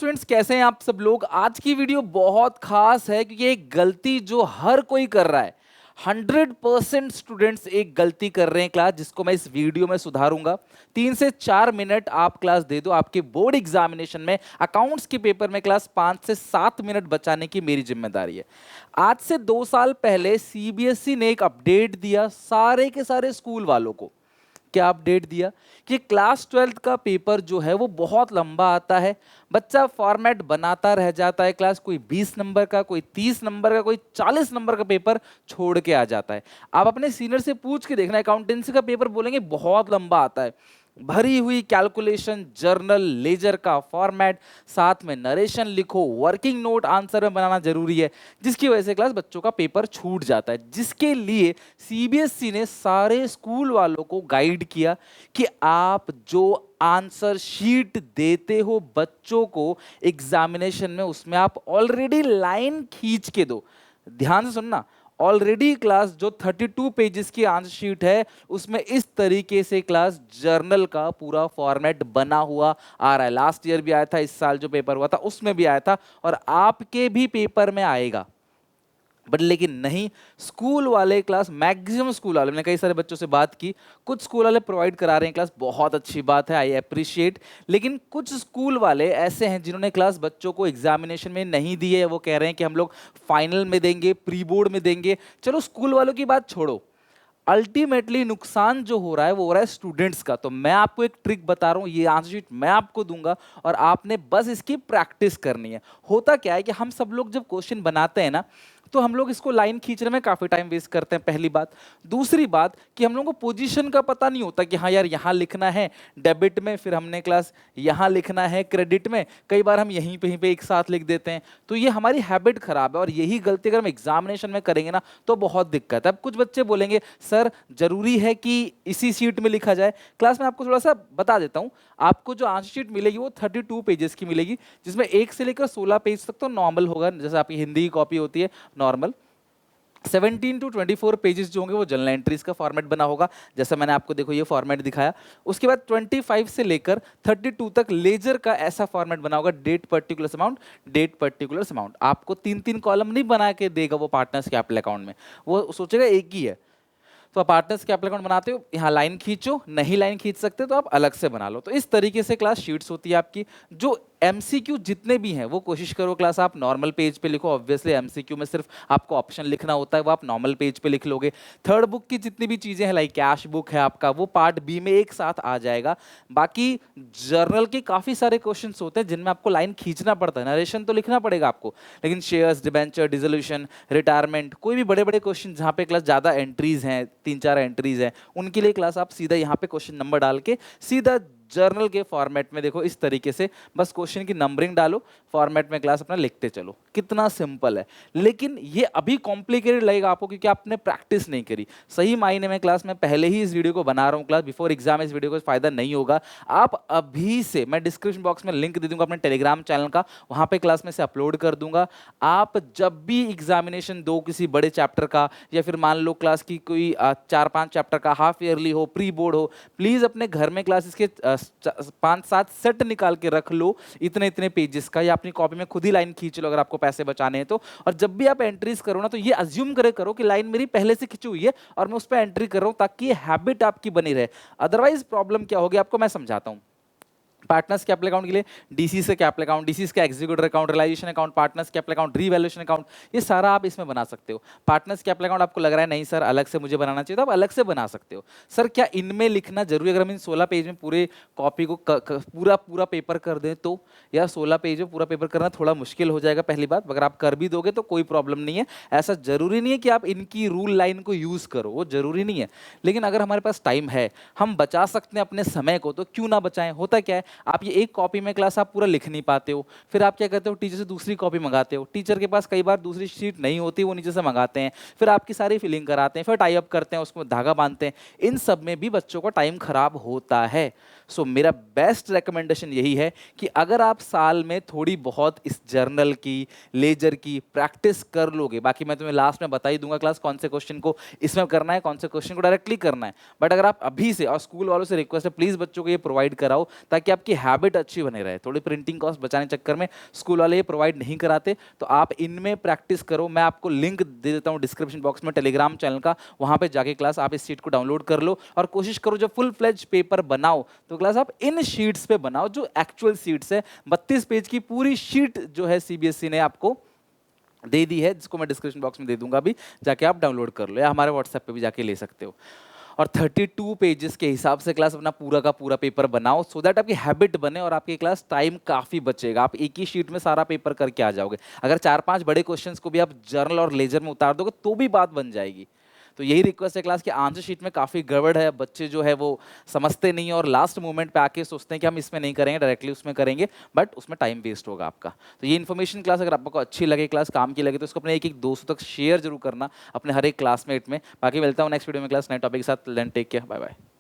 Students, कैसे हैं आप सब लोग। आज की वीडियो बहुत खास है क्योंकि एक गलती जो हर कोई कर रहा है। 100% स्टूडेंट्स एक गलती कर रहे हैं क्लास, जिसको मैं इस वीडियो में सुधारूंगा। 3 से 4 मिनट आप क्लास दे दो। आपके बोर्ड एग्जामिनेशन में अकाउंट्स के पेपर में क्लास 5 से 7 मिनट बचाने की मेरी जिम्मेदारी है। आज से 2 साल पहले सीबीएसई ने एक अपडेट दिया सारे के सारे स्कूल वालों को। क्या अपडेट दिया कि क्लास 12th का पेपर जो है वो बहुत लंबा आता है। बच्चा फॉर्मेट बनाता रह जाता है। क्लास कोई 20 नंबर का, कोई 30 नंबर का, कोई 40 नंबर का पेपर छोड़ के आ जाता है। आप अपने सीनियर से पूछ के देखना, अकाउंटेंसी का पेपर बोलेंगे बहुत लंबा आता है। भरी हुई कैलकुलेशन, जर्नल, लेजर का फॉर्मेट, साथ में नरेशन लिखो, वर्किंग नोट आंसर में बनाना जरूरी है, जिसकी वजह से क्लास बच्चों का पेपर छूट जाता है। जिसके लिए सीबीएसई ने सारे स्कूल वालों को गाइड किया कि आप जो आंसर शीट देते हो बच्चों को एग्जामिनेशन में, उसमें आप ऑलरेडी लाइन खींच के दो। ध्यान से सुनना, ऑलरेडी क्लास जो 32 पेजेस की आंसर शीट है उसमें इस तरीके से क्लास जर्नल का पूरा फॉर्मेट बना हुआ आ रहा है। लास्ट ईयर भी आया था, इस साल जो पेपर हुआ था उसमें भी आया था, और आपके भी पेपर में आएगा। बट लेकिन नहीं, स्कूल वाले क्लास, मैक्सिमम स्कूल वाले, मैंने कई सारे बच्चों से बात की, कुछ स्कूल वाले प्रोवाइड करा रहे हैं क्लास, बहुत अच्छी बात है, आई अप्रिशिएट। लेकिन कुछ स्कूल वाले ऐसे हैं जिन्होंने क्लास बच्चों को एग्जामिनेशन में नहीं दी है। वो कह रहे हैं कि हम लोग फाइनल में देंगे, प्री बोर्ड में देंगे। चलो स्कूल वालों की बात छोड़ो, अल्टीमेटली नुकसान जो हो रहा है वो हो रहा है स्टूडेंट्स का। तो मैं आपको एक ट्रिक बता रहा हूं, ये आंसर शीट मैं आपको दूंगा और आपने बस इसकी प्रैक्टिस करनी है। होता क्या है कि हम सब लोग जब क्वेश्चन बनाते हैं ना, तो हम लोग इसको लाइन खींचने में काफी टाइम वेस्ट करते हैं, पहली बात। दूसरी बात कि हम लोगों को पोजीशन का पता नहीं होता कि हाँ यार यहाँ लिखना है डेबिट में, फिर हमने क्लास यहाँ लिखना है क्रेडिट में। कई बार हम यहीं पे एक साथ लिख देते हैं। तो ये हमारी हैबिट खराब है, और यही गलती अगर हम एग्जामिनेशन में करेंगे ना तो बहुत दिक्कत है। अब कुछ बच्चे बोलेंगे सर जरूरी है कि इसी शीट में लिखा जाए। क्लास में आपको थोड़ा सा बता देता हूँ, आपको जो आंसर शीट मिलेगी वो 32 पेजेस की मिलेगी, जिसमें 1 से लेकर 16 पेज तक तो नॉर्मल होगा, जैसे आपकी हिंदी की कॉपी होती है नॉर्मल। 17 to 24 पेजेस जो होंगे वो जनरल एंट्रीज का फॉर्मेट बना होगा, जैसा मैंने आपको देखो ये फॉर्मेट दिखाया। उसके बाद 25 से लेकर 32 तक लेजर का ऐसा फॉर्मेट बना होगा, date particular amount, date particular amount. आपको 3-3 कॉलम नहीं बना के देगा वो पार्टनर्स कैपिटल अकाउंट में, वो सोचेगा एक ही है। तो आप पार्टनर्स कैपिटल अकाउंट बनाते हो, यहाँ लाइन खींचो, नहीं लाइन खींच सकते तो आप अलग से बना लो। तो इस तरीके से क्लास शीट्स होती है आपकी। जो एमसीक्यू जितने भी हैं वो कोशिश करो क्लास आप नॉर्मल पेज पे लिखो। ऑब्वियसली एमसीक्यू में सिर्फ आपको ऑप्शन लिखना होता है, वो आप नॉर्मल पेज पे लिख लोगे। थर्ड बुक की जितनी भी चीजें हैं, लाइक कैश बुक है आपका, वो पार्ट बी में एक साथ आ जाएगा। बाकी जर्नल के काफी सारे क्वेश्चंस होते हैं जिनमें आपको लाइन खींचना पड़ता है, नरेशन तो लिखना पड़ेगा आपको। लेकिन शेयर्स, डिबेंचर, डिसोल्यूशन, रिटायरमेंट, कोई भी बड़े बड़े क्वेश्चन जहाँ पे क्लास ज्यादा एंट्रीज हैं, 3-4 एंट्रीज हैं, उनके लिए क्लास आप सीधा यहाँ पे क्वेश्चन नंबर डाल के सीधा जर्नल के फॉर्मेट में देखो इस तरीके से बस क्वेश्चन की नंबरिंग डालो, फॉर्मेट में क्लास अपना लिखते चलो। कितना सिंपल है। लेकिन ये अभी कॉम्प्लिकेटेड लगेगा आपको क्योंकि आपने प्रैक्टिस नहीं करी। सही मायने में क्लास में पहले ही इस वीडियो को बना रहा हूँ, क्लास बिफोर एग्जाम इस वीडियो को फायदा नहीं होगा। आप अभी से, मैं डिस्क्रिप्शन बॉक्स में लिंक दे दूंगा अपने टेलीग्राम चैनल का, वहां पे क्लास में से अपलोड कर दूंगा। आप जब भी एग्जामिनेशन दो किसी बड़े चैप्टर का, या फिर मान लो क्लास की कोई 4-5 चैप्टर का हाफ ईयरली हो, प्री बोर्ड हो, प्लीज अपने घर में क्लास इसके 5-7 सेट निकाल के रख लो इतने इतने पेजेस का, या अपनी कॉपी में खुद ही लाइन खींच लो अगर आपको पैसे बचाने हैं तो। और जब भी आप एंट्रीज करो ना, तो ये अज्यूम करो कि लाइन मेरी पहले से खींची हुई है और मैं उस पर एंट्री कर रहा हूं, ताकि ये हैबिट आपकी बनी रहे। अदरवाइज प्रॉब्लम क्या होगी आपको मैं समझाता हूं। पार्टनर्स कैपिटल अकाउंट के लिए डीसी से कैपिटल अकाउंट, डीसी का executive account, realisation account, partners capital account, revaluation account, ये सारा आप इसमें बना सकते हो। पार्टनर्स कैपिटल अकाउंट आपको लग रहा है नहीं सर अलग से मुझे बनाना चाहिए, तो आप अलग से बना सकते हो। सर क्या इनमें लिखना जरूरी, अगर हम इन 16 पेज में पूरे कॉपी को पूरा पूरा पेपर कर दें तो, या 16 पेज में पूरा पेपर करना थोड़ा मुश्किल हो जाएगा पहली बात। अगर आप कर भी दोगे तो कोई प्रॉब्लम नहीं है, ऐसा जरूरी नहीं है कि आप इनकी रूल लाइन को यूज करो, वो जरूरी नहीं है। लेकिन अगर हमारे पास टाइम है, हम बचा सकते हैं अपने समय को, तो क्यों ना बचाएं। होता क्या है, आप ये एक कॉपी में क्लास आप पूरा लिख नहीं पाते हो, फिर आप क्या करते हो, टीचर से दूसरी कॉपी मंगाते हो। टीचर के पास कई बार दूसरी शीट नहीं होती, वो नीचे से मंगाते हैं, फिर आपकी सारी फिलिंग कराते हैं, फिर टाई अप करते हैं, उसको धागा बांधते हैं। इन सब में भी बच्चों का टाइम खराब होता है। सो मेरा बेस्ट रिकमेंडेशन यही है कि अगर आप साल में थोड़ी बहुत इस जर्नल की, लेजर की प्रैक्टिस कर लोगे, बाकी मैं तुम्हें लास्ट में बता ही दूंगा क्लास कौन से क्वेश्चन को इसमें करना है, कौन से क्वेश्चन को डायरेक्टली करना है, बट अगर आप अभी से, और स्कूल वालों से रिक्वेस्ट है प्लीज बच्चों को ये प्रोवाइड कराओ ताकि आपकी हैबिट अच्छी बने रहे। थोड़ी प्रिंटिंग कॉस्ट बचाने चक्कर में स्कूल वाले ये प्रोवाइड नहीं कराते, तो आप इनमें प्रैक्टिस करो। मैं आपको लिंक दे देता हूँ डिस्क्रिप्शन बॉक्स में टेलीग्राम चैनल का, वहां पे जाके क्लास आप इस शीट को डाउनलोड कर लो और कोशिश करो जब फुल फ्लेज पेपर बनाओ तो क्लास आप इन शीट्स पे बनाओ जो एक्चुअल शीट्स है। 32 पेज की पूरी शीट जो है सीबीएसई ने आपको दे दी है, जिसको मैं डिस्क्रिप्शन बॉक्स में दे दूंगा, भी जाके आप डाउनलोड कर लो या हमारे व्हाट्सएप पे भी जाके ले सकते हो। और 32 पेजेस के हिसाब से क्लास अपना पूरा का पूरा पेपर बनाओ सो दैट आपकी हैबिट बने और आपकी क्लास टाइम काफी बचेगा। आप एक ही शीट में सारा पेपर करके आ जाओगे। अगर 4-5 बड़े क्वेश्चंस को भी आप जर्नल और लेजर में उतार दोगे तो भी बात बन जाएगी। तो यही रिक्वेस्ट है क्लास की, आंसर शीट में काफ़ी गड़बड़ है, बच्चे जो है वो समझते नहीं है और लास्ट मोमेंट पे आके सोचते हैं कि हम इसमें नहीं करेंगे, डायरेक्टली उसमें करेंगे, बट उसमें टाइम वेस्ट होगा आपका। तो ये इन्फॉर्मेशन क्लास अगर आपको अच्छी लगे, क्लास काम की लगे, तो इसको अपने एक एक दोस्तों तक शेयर जरूर करना, अपने हर एक क्लासमेट में। बाकी मिलता हूँ नेक्स्ट वीडियो में क्लास नए टॉपिक के साथ। Take care, bye bye.